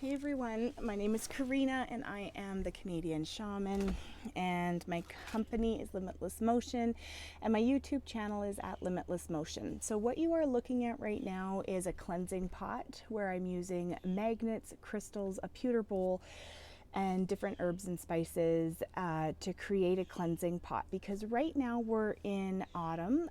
Hey everyone, my name is Karina and I am the Canadian Shaman, and my company is Limitless Motion and my YouTube channel is at Limitless Motion. So what you are looking at right now is a cleansing pot where I'm using magnets, crystals, a pewter bowl, and different herbs and spices to create a cleansing pot, because right now we're in autumn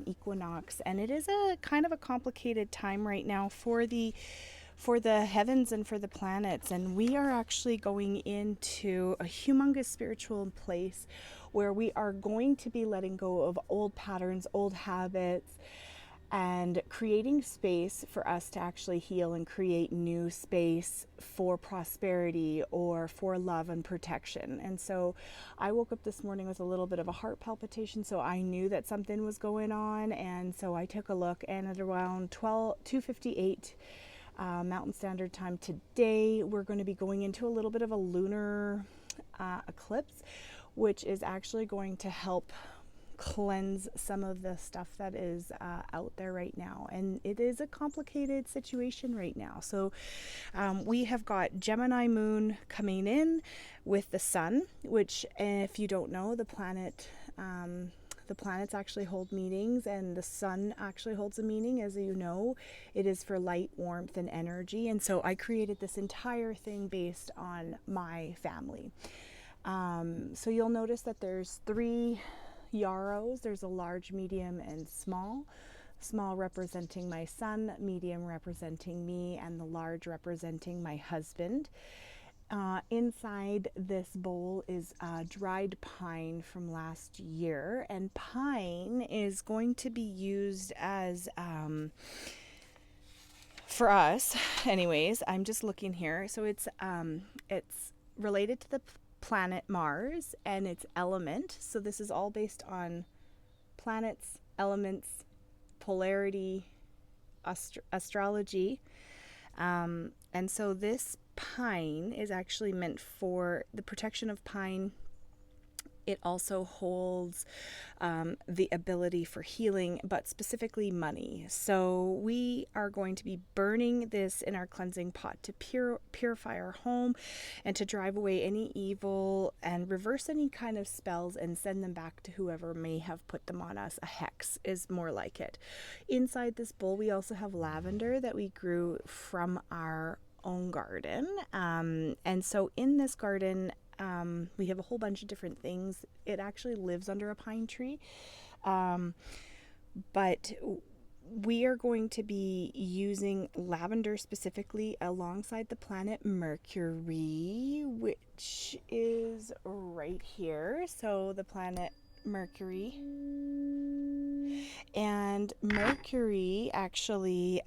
equinox, and it is a kind of a complicated time right now for the heavens and for the planets, and we are actually going into a humongous spiritual place where we are going to be letting go of old patterns, old habits, and creating space for us to actually heal and create new space for prosperity or for love and protection. And so I woke up this morning with a little bit of a heart palpitation, so I knew that something was going on, and so I took a look, and at around 2:58 Mountain Standard Time today, we're going to be going into a little bit of a lunar eclipse, which is actually going to help cleanse some of the stuff that is out there right now. And it is a complicated situation right now. So we have got Gemini moon coming in with the sun, which, if you don't know, the planets actually hold meanings, and the sun actually holds a meaning. As you know, it is for light, warmth, and energy. And so I created this entire thing based on my family. So you'll notice that there's 3 yarrows. There's a large, medium, and small. Small representing my son, medium representing me, and the large representing my husband. Inside this bowl is dried pine from last year, and pine is going to be used as, for us anyways, I'm just looking here, so it's related to the planet Mars and its element. So this is all based on planets, elements, polarity, astrology, and so this pine is actually meant for the protection of pine. It also holds the ability for healing, but specifically money. So we are going to be burning this in our cleansing pot to purify our home and to drive away any evil and reverse any kind of spells and send them back to whoever may have put them on us. A hex is more like it. Inside this bowl, we also have lavender that we grew from our own garden. And so in this garden, we have a whole bunch of different things. It actually lives under a pine tree. But we are going to be using lavender specifically alongside the planet Mercury, which is right here. So the planet Mercury. And Mercury actually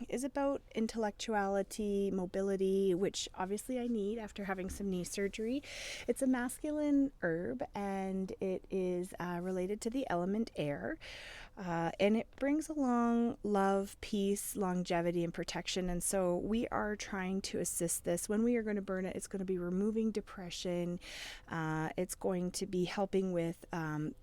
is about intellectuality, mobility, which obviously I need after having some knee surgery. It's a masculine herb, and it is related to the element air. And it brings along love, peace, longevity, and protection. And so we are trying to assist this. When we are going to burn it, it's going to be removing depression. It's going to be helping with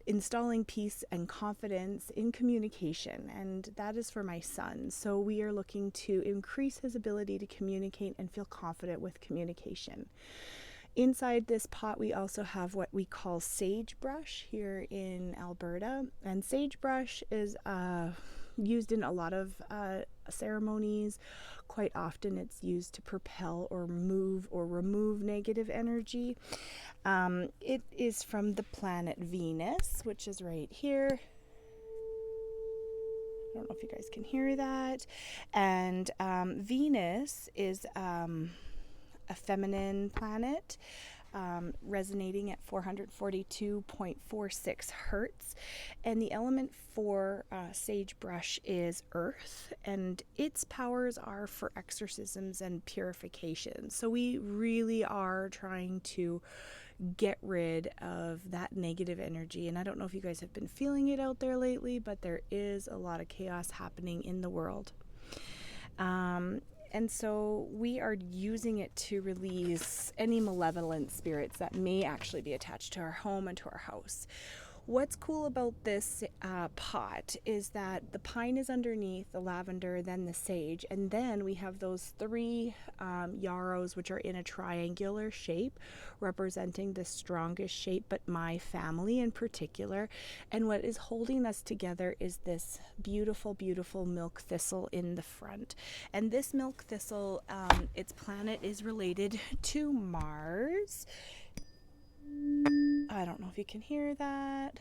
installing peace and confidence in communication. And that is for my son. So we are looking to increase his ability to communicate and feel confident with communication. Inside this pot, we also have what we call sagebrush here in Alberta. And sagebrush is used in a lot of ceremonies. Quite often it's used to propel or move or remove negative energy. It is from the planet Venus, which is right here. I don't know if you guys can hear that. And Venus is a feminine planet, resonating at 442.46 hertz, and the element for sagebrush is earth, and its powers are for exorcisms and purification. So we really are trying to get rid of that negative energy. And I don't know if you guys have been feeling it out there lately, but there is a lot of chaos happening in the world. And so we are using it to release any malevolent spirits that may actually be attached to our home and to our house. What's cool about this pot is that the pine is underneath, the lavender, then the sage, and then we have those three yarrows, which are in a triangular shape, representing the strongest shape, but my family in particular. And what is holding us together is this beautiful, beautiful milk thistle in the front. And this milk thistle, its planet is related to Mars. I don't know if you can hear that.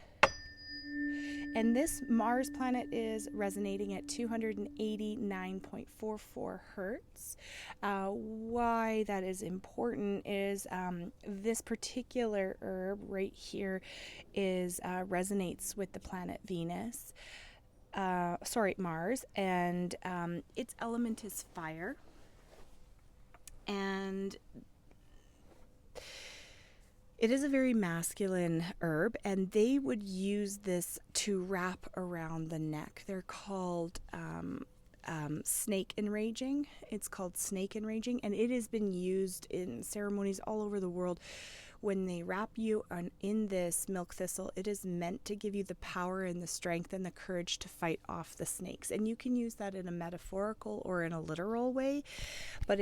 And this Mars planet is resonating at 289.44 hertz. Why that is important is this particular herb right here is resonates with the planet Venus. Mars, and its element is fire. And it is a very masculine herb, and they would use this to wrap around the neck. They're called snake enraging. It's called snake enraging, and it has been used in ceremonies all over the world. When they wrap you in this milk thistle, it is meant to give you the power and the strength and the courage to fight off the snakes. And you can use that in a metaphorical or in a literal way, but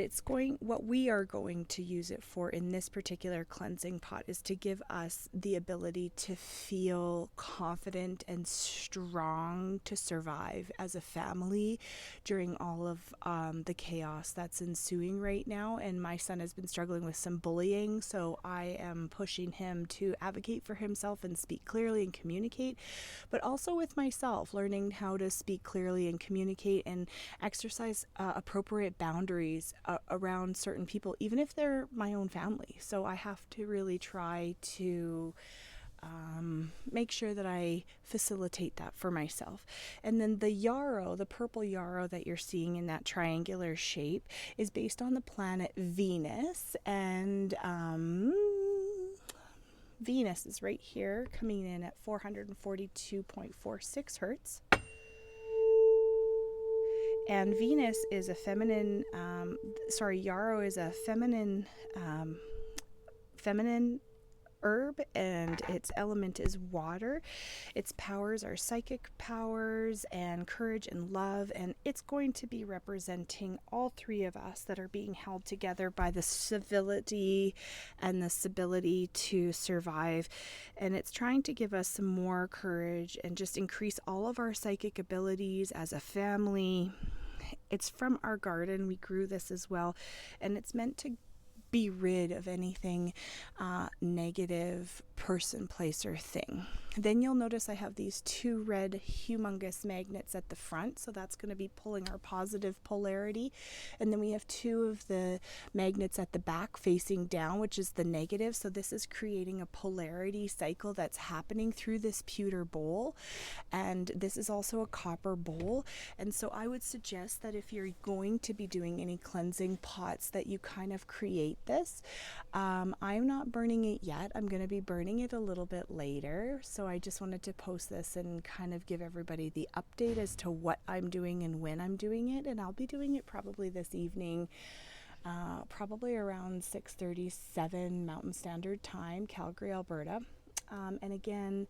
what we are going to use it for in this particular cleansing pot is to give us the ability to feel confident and strong to survive as a family during all of the chaos that's ensuing right now. And my son has been struggling with some bullying, so I am pushing him to advocate for himself and speak clearly and communicate, but also with myself, learning how to speak clearly and communicate and exercise appropriate boundaries around certain people, even if they're my own family. So I have to really try to make sure that I facilitate that for myself. And then the yarrow, the purple yarrow that you're seeing in that triangular shape, is based on the planet Venus, and Venus is right here, coming in at 442.46 hertz. And Venus is a feminine, yarrow is a feminine herb, and its element is water. Its powers are psychic powers and courage and love, and it's going to be representing all three of us that are being held together by the civility and the stability to survive. And it's trying to give us some more courage and just increase all of our psychic abilities as a family. It's from our garden. We grew this as well, and it's meant to be rid of anything negative, person, place, or thing. Then you'll notice I have these two red humongous magnets at the front, so that's going to be pulling our positive polarity. And then we have two of the magnets at the back facing down, which is the negative. So this is creating a polarity cycle that's happening through this pewter bowl. And this is also a copper bowl. And so I would suggest that if you're going to be doing any cleansing pots, that you kind of create this. I'm not burning it yet. I'm going to be burning it a little bit later. So I just wanted to post this and kind of give everybody the update as to what I'm doing and when I'm doing it. And I'll be doing it probably this evening, probably around 6:37 Mountain Standard Time, Calgary, Alberta. And again,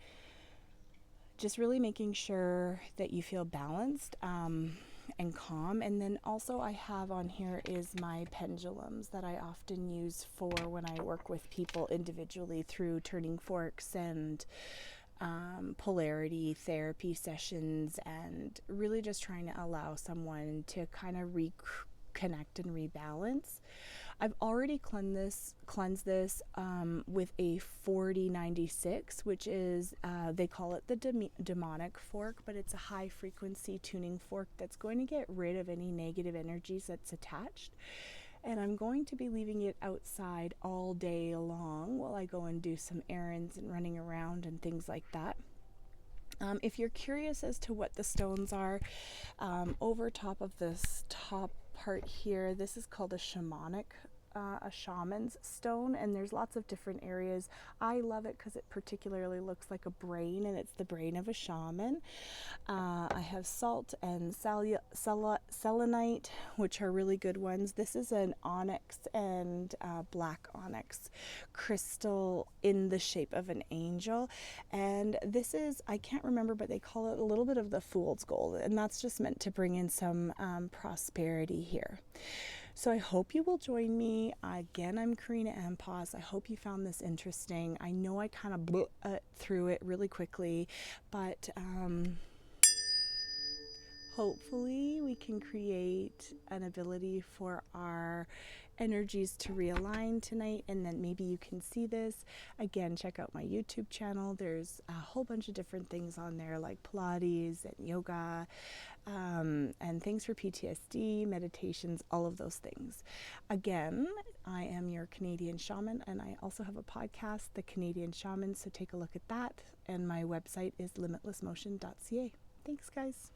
just really making sure that you feel balanced and calm. And then also I have on here is my pendulums that I often use for when I work with people individually through turning forks and polarity therapy sessions, and really just trying to allow someone to kind of reconnect and rebalance. I've already cleansed this with a 4096, which is, they call it the demonic fork, but it's a high frequency tuning fork that's going to get rid of any negative energies that's attached. And I'm going to be leaving it outside all day long while I go and do some errands and running around and things like that. If you're curious as to what the stones are, over top of this top part here, this is called a shamanic a shaman's stone, and there's lots of different areas. I love it because it particularly looks like a brain, and it's the brain of a shaman. I have salt and selenite, which are really good ones. This is an onyx and black onyx crystal in the shape of an angel, and this is, I can't remember, but they call it a little bit of the fool's gold, and that's just meant to bring in some prosperity here. So I hope you will join me. Again, I'm Karina Ampos. I hope you found this interesting. I know I kind of blew through it really quickly, but hopefully we can create an ability for our energies to realign tonight, and then maybe you can see this. Again, check out my YouTube channel. There's a whole bunch of different things on there, like Pilates and yoga, and things for PTSD, meditations, all of those things. Again, I am your Canadian shaman, and I also have a podcast, The Canadian Shaman, so take a look at that. And my website is limitlessmotion.ca. Thanks, guys.